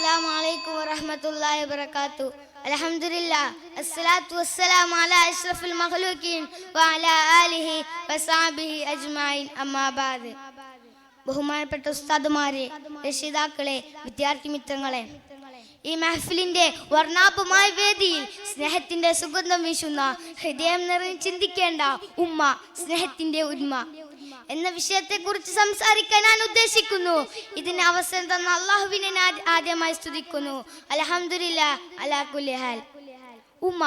Assalamu alaikum wa rahmatullahi wa barakatuh. Alhamdulillah. Assalatu wassalamu ala ashrafil makhluqin wa ala alihi wa sahbihi ajma'in. Amma ba'd. ബഹുമാനപ്പെട്ട ഉസ്താദുമാരെ, രക്ഷിതാക്കളെ, വിദ്യാർത്ഥി മിത്രങ്ങളെ, ഈ മഹഫിലിന്റെ വർണ്ണാഭമായ വേദിയിൽ സ്നേഹത്തിന്റെ സുഗന്ധം വീശുന്ന, ഹൃദയം നിറഞ്ഞ് ചിന്തിക്കേണ്ട ഉമ്മ, സ്നേഹത്തിന്റെ ഉന്മ എന്ന വിഷയത്തെ കുറിച്ച് സംസാരിക്കാൻ ഞാൻ ഉദ്ദേശിക്കുന്നു. ഇതിന് അവസരം തന്ന അള്ളാഹുവിനെ ഞാൻ ആദ്യമായി സ്തുതിക്കുന്നു. അൽഹംദുലില്ലാഹ് അലാ കുല്ലി ഹാൽ. ഉമ്മ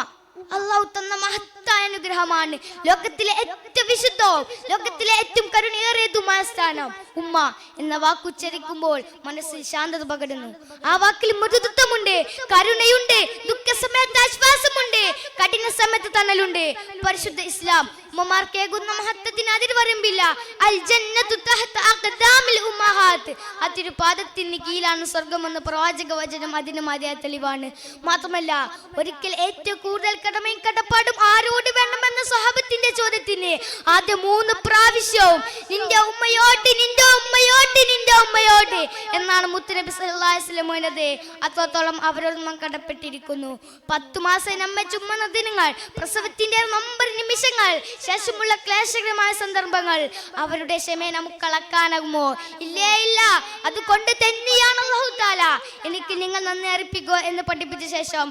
അള്ളാഹു തന്ന മഹത്തായ അനുഗ്രഹമാണ്. ലോകത്തിലെ ഏറ്റവും വിശുദ്ധവും ലോകത്തിലെ ഏറ്റവും കരുണയേറിയതുമായ സ്ഥാനം ഉമ്മ എന്ന വാക്കുച്ചരിക്കുമ്പോൾ മനസ്സിൽ ശാന്തത പകരുന്നു. ആ വാക്കിൽ മൃദുത്വമുണ്ട്, കരുണയുണ്ട്, ദുഃഖസമയത്ത് ആശ്വാസമുണ്ട്, കഠിന സമയത്ത് തണലുണ്ട്. പരിശുദ്ധ ഇസ്ലാം ഉമ്മമാർക്കേകുന്ന മഹത്വത്തിന് അതിർവരമ്പില്ല. അൽ ജന്നത്തു തഹ്ത അഖ്ദാമിൽ ഉമ്മഹാത്ത്. അതിരു പാദത്തിന് കീഴിലാണ് സ്വർഗമെന്ന് പ്രവാചക വചനം അതിന് മതിയായ തെളിവാണ്. മാത്രമല്ല, ഒരിക്കൽ ഏറ്റവും കൂടുതൽ കടമയും കടപ്പാടും ആരോട് വേണമെന്ന സ്വഹാബത്തിന്റെ ചോദ്യത്തിന് ആദ്യ 3 പ്രാവശ്യവും നിന്റെ ഉമ്മയോട്, നിന്റെ ഉമ്മയോട്, നിന്റെ ഉമ്മയോട് എന്നാണ് മുത്തുനബി സല്ലല്ലാഹു അലൈഹി വസല്ലം പറഞ്ഞത്. അത്രത്തോളം അവരോട് നാം കടപ്പെട്ടിരിക്കുന്നു. 10 മാസം നമ്മെ ചുമന്ന ദിനങ്ങൾ, പ്രസവത്തിന്റെ നൊമ്പര നിമിഷങ്ങൾ, ശേഷമുള്ള ക്ലേശകരമായ സന്ദർഭങ്ങൾ, അവരുടെ ക്ഷമയെ നമുക്ക് കളക്കാനാകുമോ? ഇല്ലേ, ഇല്ല. അതുകൊണ്ട് തന്നെയാണ് അല്ലാഹു തആല എനിക്ക് നിങ്ങൾ നന്ദി അർപ്പിക്കുക എന്ന് പഠിപ്പിച്ച ശേഷം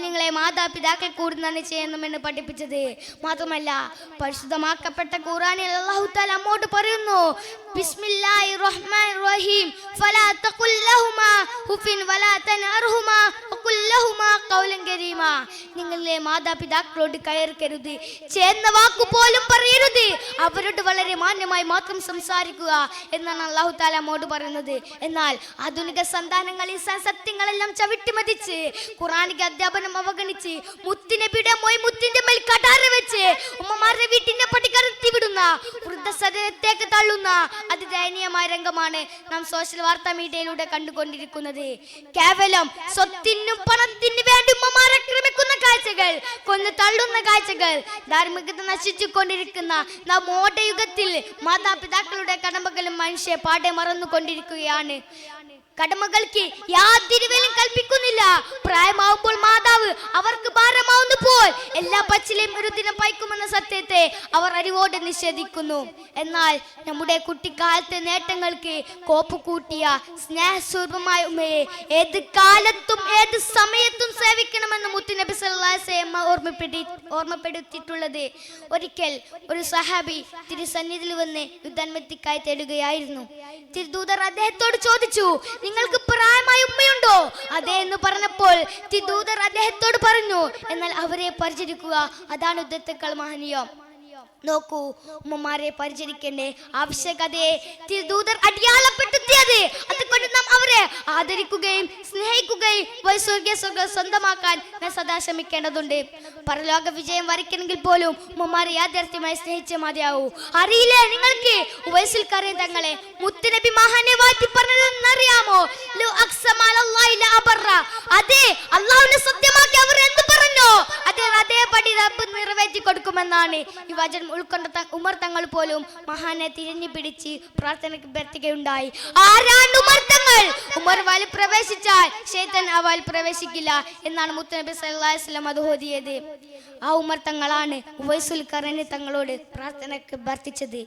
നിങ്ങളെ മാതാപിതാക്കൾ കൂടി നന്ദി ചെയ്യണമെന്ന് പഠിപ്പിച്ചത്. മാത്രമല്ല, പരിശുദ്ധമാക്കപ്പെട്ട ഖുർആനിൽ അല്ലാഹു തആല നമ്മോട് പറയുന്നു, ബിസ്മില്ലാഹിർ റഹ്മാനിർ റഹീം, ഫലാ തഖുൽ ലഹുമാ ഹുഫിൻ വലാ തൻഹർഹുമാ വഖുൽ ലഹുമാ ഖൗലൻ കരീമാ. നിങ്ങളെ മാതാപിതാക്കളോട് കയർക്കരുത്, ചേർന്ന വാക്കു പോലും പറയരുത്, അവരോട് വളരെ മാന്യമായി മാത്രം സംസാരിക്കുക എന്നാണ് അല്ലാഹു തആല നമ്മോട് പറയുന്നത്. എന്നാൽ ആധുനിക സന്താനങ്ങൾ ഈ സത്യങ്ങളെല്ലാം ചവിട്ടിമതിച്ച് ഖുർആനിക അധ്യാപനം അവഗണിച്ച് മുത്തുനബിയുടെ മുത്തിന്റെ മേൽ കടാര വെച്ച് ഉമ്മമാരുടെ വീട്ടിന്റെ പടി കടത്തി വിടുന്ന, വൃദ്ധസദനത്തേക്ക് തള്ളുന്ന അതിദയനീയമായ രംഗമാണ് നാം സോഷ്യൽ വാർത്താ മീഡിയയിലൂടെ കണ്ടുകൊണ്ടിരിക്കുന്നത്. കേവലം സ്വത്തിനും പണത്തിനു വേണ്ടി ഉമ്മമാരെ ആക്രമിക്കുന്ന കാഴ്ചകൾ, കൊന്നു തള്ളുന്ന കാഴ്ചകൾ, ധാർമ്മികത നശിച്ചുകൊണ്ടിരിക്കുന്ന നാം മോഡയുഗത്തിൽ മാതാപിതാക്കളുടെ കടമകളും മനുഷ്യ പാടെ മറന്നുകൊണ്ടിരിക്കുകയാണ്. കടമകൾക്ക് യാതൊരു വിലയും കൽപ്പിക്കുന്നില്ല. പ്രായമാവുമ്പോൾ മാതാവ് അവർക്ക് ഭാരമാവുന്നപ്പോൾ എല്ലാ പച്ചിലെയും ഒരു ദിനം പയക്കുമെന്ന സത്യത്തെ അവർ അറിവോടെ നിഷേധിക്കുന്നു. എന്നാൽ നമ്മുടെ കുട്ടിക്കാലത്തെ നേട്ടങ്ങൾക്ക് കോപ്പ് കൂട്ടിയ സ്നേഹസ്വരൂപമായ ഉമ്മയെ ഏത് കാലത്തും ഏത് സമയത്തും സേവിക്കണമെന്ന് മുത്തുനബി സല്ലല്ലാഹു അലൈഹി വസല്ലം ഓർമ്മപ്പെടുത്തിയിട്ടുള്ളത്. ഒരിക്കൽ ഒരു സഹാബി തിരുസന്നിധിയിൽ വന്ന് യുദ്ധാൻമത്തിക്കായി തേടുകയായിരുന്നു. തിരുദൂതർ അദ്ദേഹത്തോട് ചോദിച്ചു, നിങ്ങൾക്ക് പ്രായമായ ഉമ്മയുണ്ടോ? അതെ എന്ന് പറഞ്ഞപ്പോൾ തിരുദൂതർ അദ്ദേഹത്തോട് പറഞ്ഞു, എന്നാൽ അവരെ പരിചരിക്കുക, അതാണ് യുദ്ധത്തെക്കാൾ മഹനീയം. നോക്കൂ, ഉമ്മമാരെ പരിചരിക്കേണ്ടേ ആവശ്യകതയെ തിരുദൂതർ അടിയാളപ്പെടുത്തിയത്. അതുകൊണ്ട് നാം അവരെ ആദരിക്കുകയും സ്നേഹിക്കുകയും വൈസ്വർഗീയ സ്വർഗ്ഗം സ്വന്തമാക്കാൻ നാം സദാ ശ്രമിക്കേണ്ടതുണ്ട്. പരലോക വിജയം വരിക്കണമെങ്കിൽ പോലും ഉമ്മമാരെ യാഥാർത്ഥ്യമായി സ്നേഹിച്ചേ മതിയാവൂ. അറിയില്ലേ നിങ്ങൾക്ക് ഉവൈസുൽ ഖറീൻ തങ്ങളെ മുത്തുനബി മഹാനെ വാറ്റി പറഞ്ഞതെന്നറിയാമോ? അതെ, അല്ലാഹുവിനെ സത്യമാക്കി അവർ എന്ത് പറഞ്ഞോ അതേപടി റബ്ബ് നിറവേറ്റി കൊടുക്കുമെന്നാണ്. ഈ വചനം ഉൾക്കൊണ്ട ഉമർ തങ്ങൾ പോലും മഹാനെ തിരിഞ്ഞു പിടിച്ച് പ്രാർത്ഥനയ്ക്ക് അഭ്യർത്ഥിക്കുകയുണ്ടായി. ആരാണ് ഉമർ തങ്ങൾ? ഉമർ വാലിൽ പ്രവേശിച്ചാൽ ശൈത്താൻ ആ വാലിൽ പ്രവേശിക്കില്ല എന്നാണ് മുത്തുനബി സല്ലല്ലാഹു അലൈഹി വസല്ലം അത് ഓതിയത്. ആ ഉമർ തങ്ങളാണ് ഉവൈസുൽ ഖറീൻ തങ്ങളോട് പ്രാർത്ഥനയ്ക്ക് അഭ്യർത്ഥിച്ചത്.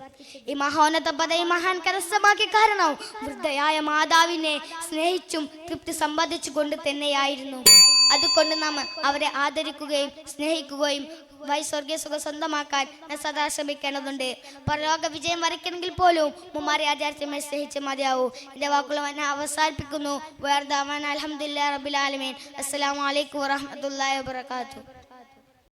ഈ മഹോന്നത പദവി മഹാൻ കരസ്ഥമാക്കിയ കാരണം വൃദ്ധയായ മാതാവിനെ സ്നേഹിച്ചും തൃപ്തി സമ്പാദിച്ചു കൊണ്ട് തന്നെയായിരുന്നു. അതുകൊണ്ട് നാം അവരെ ആദരിക്കുകയും സ്നേഹിക്കുകയും വൈസ്വർഗീയ സുഖം സ്വന്തമാക്കാൻ സദാ ശ്രമിക്കേണ്ടതുണ്ട്. പരലോക വിജയം വരയ്ക്കണമെങ്കിൽ പോലും ഉമ്മമാരെ യാഥാർത്ഥ്യമായി സ്നേഹിച്ച് മതിയാവൂ. എൻ്റെ വാക്കുകൾ ഞാൻ അവസാനിപ്പിക്കുന്നു. അൽഹംദുലില്ലാഹി റബ്ബിൽ ആലമീൻ. അസ്സലാമു അലൈക്കും വറഹ്മത്തുള്ളാഹി വബറകാതുഹു.